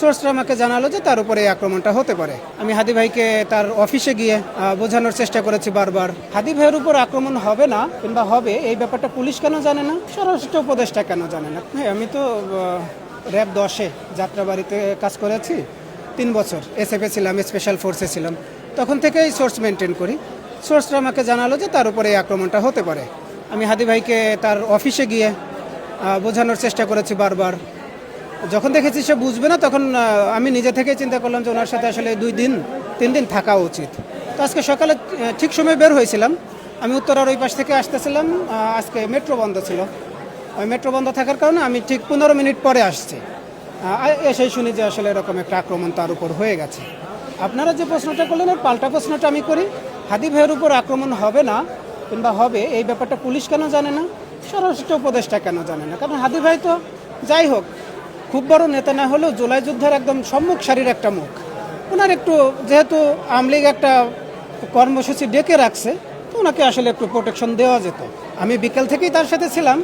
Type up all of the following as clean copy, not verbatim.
সোর্সরা আমাকে জানালো যে তার উপরে এই আক্রমণটা হতে পারে। আমি হাদি ভাইকে তার অফিসে গিয়ে বোঝানোর চেষ্টা করেছি বারবার। হাদি ভাইয়ের উপর আক্রমণ হবে না কিংবা হবে এই ব্যাপারটা পুলিশ কেন জানে না, স্বরাষ্ট্র উপদেষ্টা কেন জানে না? হ্যাঁ, আমি তো র্যাব 10-এ যাত্রাবাড়িতে কাজ করেছি 3 বছর, এসএফে ছিলাম, স্পেশাল ফোর্সে ছিলাম, তখন থেকেই সোর্স মেনটেন করি। সোর্সরা আমাকে জানালো যে তার উপরে এই আক্রমণটা হতে পারে। আমি হাদি ভাইকে তার অফিসে গিয়ে বোঝানোর চেষ্টা করেছি বারবার। যখন দেখেছি সে বুঝবে না, তখন আমি নিজে থেকেই চিন্তা করলাম যে ওনার সাথে আসলে 2-3 দিন থাকা উচিত। তো আজকে সকালে ঠিক সময় বের হয়েছিলাম। আমি উত্তরার ওই পাশ থেকে আসতেছিলাম, আজকে মেট্রো বন্ধ ছিল। ওই মেট্রো বন্ধ থাকার কারণে আমি ঠিক 15 মিনিট পরে আসছি। এসেই শুনি যে আসলে এরকম একটা আক্রমণ তার উপর হয়ে গেছে। আপনারা যে প্রশ্নটা করলেন ওর পাল্টা প্রশ্নটা আমি করি, হাদি ভাইয়ের উপর আক্রমণ হবে না কিংবা হবে এই ব্যাপারটা পুলিশ কেন জানে না, স্বরাষ্ট্র উপদেষ্টা কেন জানে না? কারণ হাদি ভাই তো যাই হোক খুব বড় নেতা না হলেও জুলাই যুদ্ধের একদম সম্মুখ সারির একটা মুখ। ওনার একটু যেহেতু আওয়ামী লীগ একটা কর্মসূচি ডেকে রাখছে, তো ওনাকে আসলে একটু প্রোটেকশন দেওয়া যেত। আমি বিকেল থেকেই তার সাথে ছিলাম,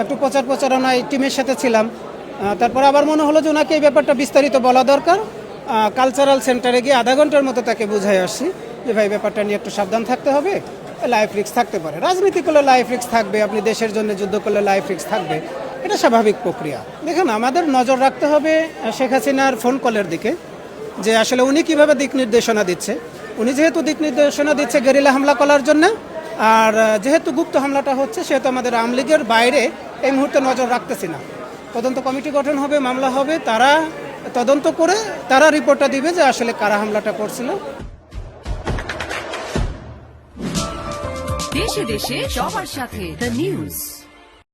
একটু প্রচারণায় টিমের সাথে ছিলাম। তারপর আবার মনে হলো যে ওনাকে এই ব্যাপারটা বিস্তারিত বলা দরকার। কালচারাল সেন্টারে গিয়ে আধা ঘন্টার মতো তাকে বুঝাই আসছি যে ভাই ব্যাপারটা নিয়ে একটু সাবধান থাকতে হবে, লাইফ রিস্ক থাকতে পারে। রাজনীতি করলে লাইফ রিস্ক থাকবে, আপনি দেশের জন্য যুদ্ধ করলে লাইফ রিস্ক থাকবে, এটা স্বাভাবিক প্রক্রিয়া। দেখুন, আমাদের নজর রাখতে হবে শেখ হাসিনার ফোন কলের দিকে, যে আসলে উনি কিভাবে দিক নির্দেশনা দিচ্ছে। উনি যেহেতু দিক নির্দেশনা দিচ্ছে গেরিলা হামলা করার জন্য, আর যেহেতু গুপ্ত হামলাটা হচ্ছে, সেহেতু আমাদের আওয়ামী লীগের বাইরে এই মুহূর্তে নজর রাখতেছি না। তদন্ত কমিটি গঠন হবে, মামলা হবে, তারা তদন্ত করে তারা রিপোর্টটা দিবে যে আসলে কারা হামলাটা করছিল। দেশে দেশে সবার সাথে দ্য নিউজ।